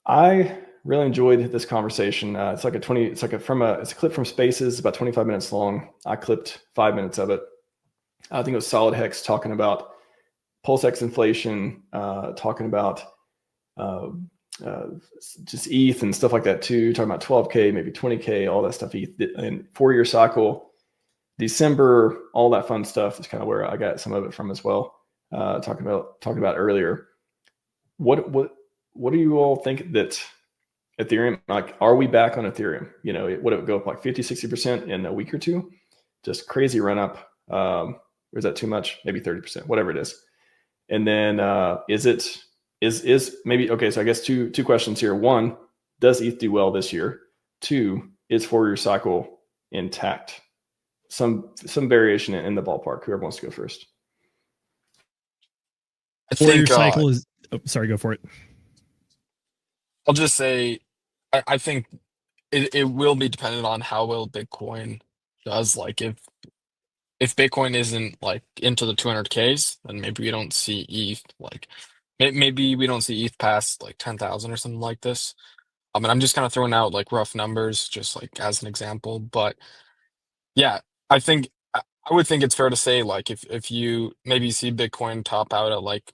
I really enjoyed this conversation. It's like it's a clip from Spaces, about 25 minutes long. I clipped 5 minutes of it. I think it was Solid Hex talking about PulseX inflation, talking about uh, just ETH and stuff like that too. Talking about 12K, maybe 20K, all that stuff. ETH and 4-year cycle, December, all that fun stuff is kind of where I got some of it from as well. Talking about earlier. What do you all think that Ethereum, like, are we back on Ethereum? You know, would it go up like 50-60% in a week or two? Just crazy run up. Or is that too much? Maybe 30%, whatever it is. And then is maybe, okay, so I guess two questions here. One, does ETH do well this year? Two, is 4-year cycle intact? Some variation in the ballpark. Whoever wants to go first. I think 4-year cycle is. Oh, sorry, go for it. I'll just say I think it will be dependent on how well Bitcoin does. Like if Bitcoin isn't like into the 200Ks, then maybe we don't see ETH like maybe we don't see ETH past like 10,000 or something like this. And I'm just kind of throwing out like rough numbers, just like as an example. But yeah, I think I would think it's fair to say like if you maybe see Bitcoin top out at like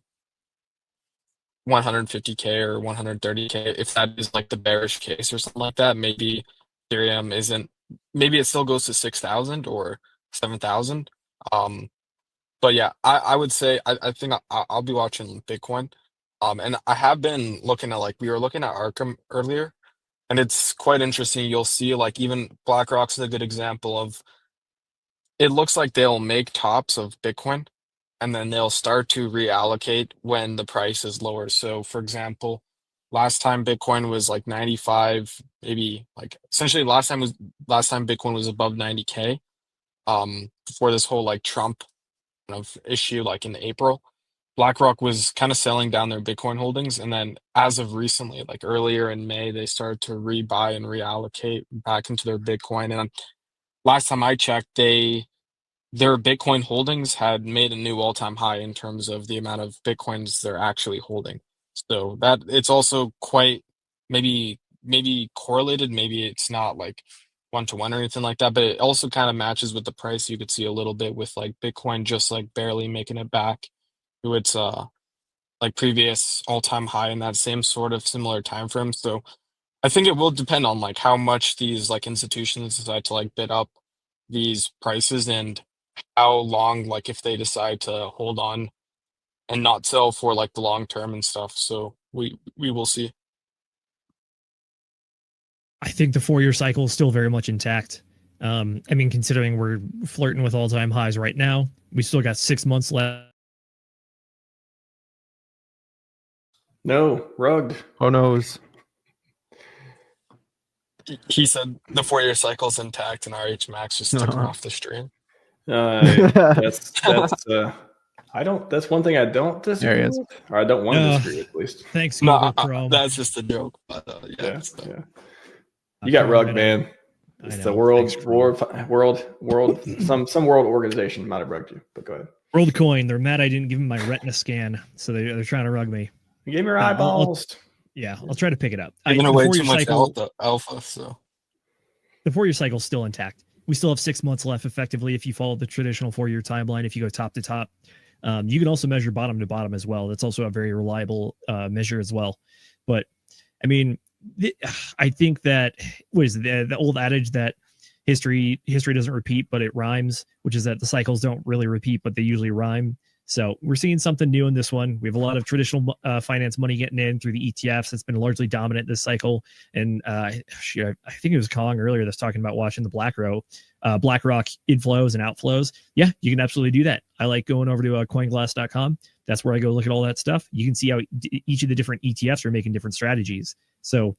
150K or 130K, if that is like the bearish case or something like that, maybe Ethereum isn't, maybe it still goes to 6,000 or 7,000. But yeah, I would say I think I'll be watching Bitcoin. And I have been looking at, like, we were looking at Arkham earlier, and it's quite interesting. You'll see like even BlackRock's a good example of, it looks like they'll make tops of Bitcoin and then they'll start to reallocate when the price is lower. So for example, last time Bitcoin was like 95, maybe like essentially last time Bitcoin was above 90K, before this whole like Trump kind of issue, like in April, BlackRock was kind of selling down their Bitcoin holdings. And then as of recently, like earlier in May, they started to rebuy and reallocate back into their Bitcoin. And last time I checked, their Bitcoin holdings had made a new all-time high in terms of the amount of Bitcoins they're actually holding. So that it's also quite maybe correlated, maybe it's not like one-to-one or anything like that, but it also kind of matches with the price. You could see a little bit with like Bitcoin just like barely making it back to its like previous all-time high in that same sort of similar time frame. So I think it will depend on like how much these like institutions decide to like bid up these prices and how long, like if they decide to hold on and not sell for like the long term and stuff. So we will see. I think the 4-year cycle is still very much intact. I mean, considering we're flirting with all-time highs right now, we still got 6 months left. No, rugged. Who knows? He said the 4-year cycle's intact, and RHMax just took him off the stream. That's that's one thing I don't disagree with, or I don't want to disagree with, at least. Thanks, No, Chrome. that's just a joke. But yeah. You got rugged, man. It's the world organization might have rugged you, but go ahead. WorldCoin, they're mad I didn't give them my retina scan, so they're trying to rug me. You gave me your eyeballs. I'll try to pick it up. Giving away too much alpha, so the 4-year cycle is still intact. We still have 6 months left, effectively, if you follow the traditional 4-year timeline. If you go top to top, you can also measure bottom to bottom as well. That's also a very reliable measure as well. But I mean, I think that the old adage that history doesn't repeat, but it rhymes, which is that the cycles don't really repeat, but they usually rhyme. So we're seeing something new in this one. We have a lot of traditional finance money getting in through the ETFs. That's been largely dominant this cycle. And I think it was Kong earlier that's talking about watching the BlackRock inflows and outflows. Yeah, you can absolutely do that. I like going over to coinglass.com. That's where I go look at all that stuff. You can see how each of the different ETFs are making different strategies. So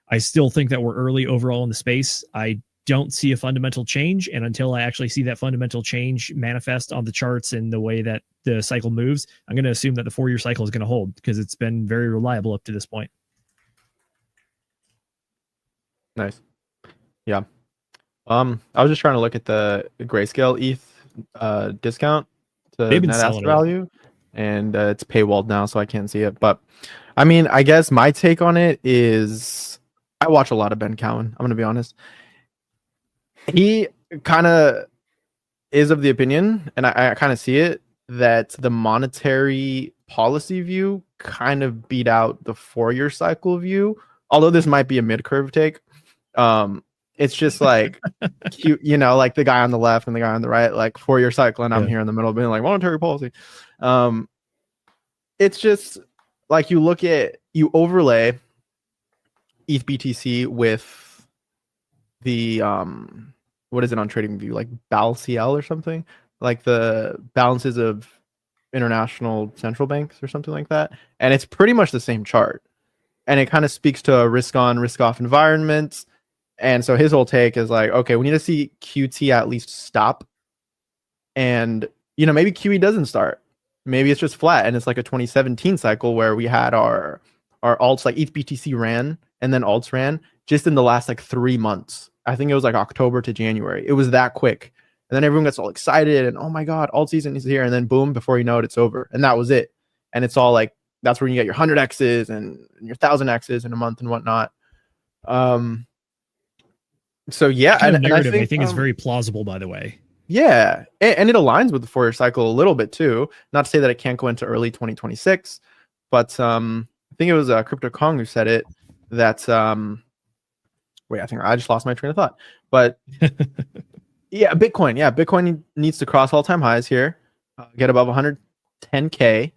I still think that we're early overall in the space. I don't see a fundamental change. And until I actually see that fundamental change manifest on the charts and the way that the cycle moves, I'm going to assume that the 4-year cycle is going to hold because it's been very reliable up to this point. Nice. Yeah. I was just trying to look at the Grayscale ETH discount to net asset value, and it's paywalled now, so I can't see it. But I mean, I guess my take on it is I watch a lot of Ben Cowan. I'm gonna be honest. He kind of is of the opinion, and I kind of see it, that the monetary policy view kind of beat out the 4-year cycle view. Although this might be a mid-curve take. It's just like cute, you know, like the guy on the left and the guy on the right, like 4-year cycle, and I'm here in the middle being like monetary policy. It's just like you overlay ETH BTC with the what is it on TradingView, like BALCL or something, like the balances of international central banks or something like that, and it's pretty much the same chart, and it kind of speaks to a risk on risk off environment. And so his whole take is like, okay, we need to see QT at least stop, and you know, maybe QE doesn't start, maybe it's just flat, and it's like a 2017 cycle where we had our alts, like ETH BTC ran and then alts ran just in the last like 3 months. I think it was like October to January. It was that quick. And then everyone gets all excited and, oh my God, alt season is here. And then boom, before you know it, it's over. And that was it. And it's all like, that's where you get your 100Xs and your 1000Xs in a month and whatnot. So yeah. Kind of and narrative, I think is very plausible, by the way. Yeah. And it aligns with the 4-year cycle a little bit too. Not to say that it can't go into early 2026, but I think it was Crypto Kong who said it, that wait, I think I just lost my train of thought. But yeah, Bitcoin needs to cross all-time highs here, get above 110K,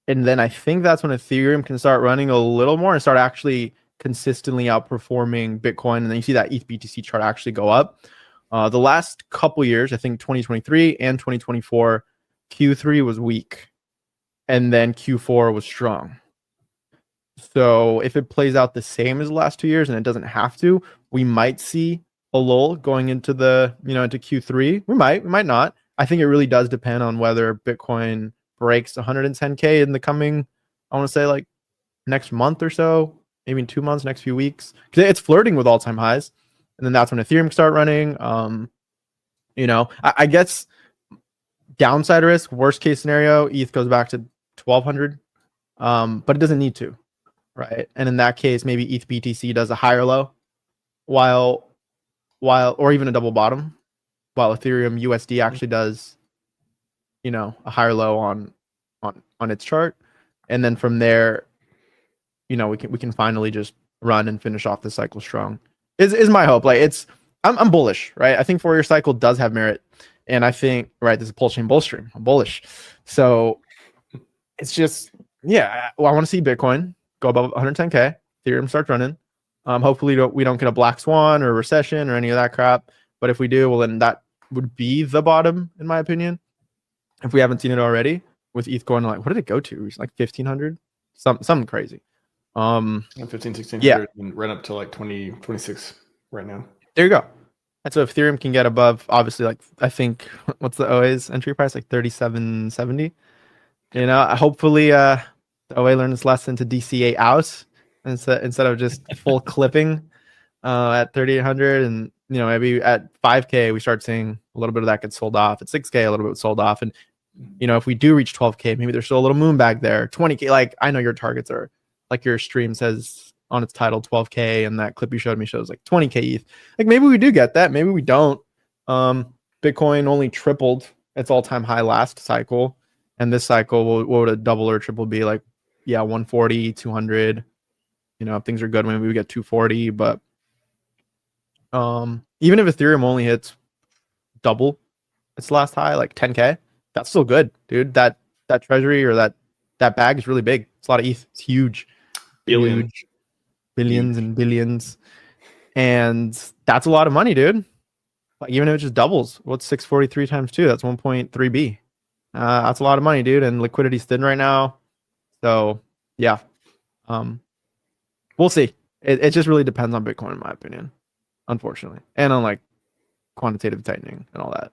and then I think that's when Ethereum can start running a little more and start actually consistently outperforming Bitcoin. And then you see that ETH BTC chart actually go up. The last couple years, I think 2023 and 2024, Q3 was weak, and then Q4 was strong. So if it plays out the same as the last 2 years, and it doesn't have to, we might see a lull going into into Q3. We might not. I think it really does depend on whether Bitcoin breaks 110K in the coming, I want to say like next month or so, maybe in 2 months, next few weeks, because it's flirting with all-time highs. And then that's when Ethereum start running. I guess downside risk, worst case scenario, ETH goes back to 1200, but it doesn't need to. Right. And in that case, maybe ETH BTC does a higher low while or even a double bottom, while Ethereum USD actually does, a higher low on its chart. And then from there, we can finally just run and finish off the cycle strong. Is my hope. Like I'm bullish, right? I think 4-year cycle does have merit. And I think, right, this is a PulseChain bull stream. I'm bullish. So it's just, I want to see Bitcoin go above 110K, Ethereum starts running. Hopefully we don't get a black swan or a recession or any of that crap. But if we do, well, then that would be the bottom, in my opinion. If we haven't seen it already, with ETH going to like, what did it go to? It's like 1,500, something crazy. 1,1600 and run up to like 2026 right now. There you go. And so if Ethereum can get above, obviously, like I think what's the OA's entry price, like 3770. Hopefully the OA learned its lesson to DCA out instead of just full clipping at 3,800, and maybe at 5K we start seeing a little bit of that get sold off. At 6K a little bit sold off, and if we do reach 12K, maybe there's still a little moon bag there. 20K, like I know your targets are, like your stream says on its title 12K, and that clip you showed me shows like 20K ETH. Like maybe we do get that, maybe we don't. Bitcoin only tripled its all-time high last cycle, and this cycle, what would a double or triple be? Like 140, 200. If things are good, maybe we get 240. But even if Ethereum only hits double its last high, like 10K, that's still good, dude. That treasury or that bag is really big. It's a lot of ETH. It's huge. Huge. Billions and billions. And that's a lot of money, dude. Like even if it just doubles, what's 643 times 2? That's 1.3 B. That's a lot of money, dude. And liquidity's thin right now. So yeah. We'll see. It just really depends on Bitcoin, in my opinion, unfortunately. And on like quantitative tightening and all that.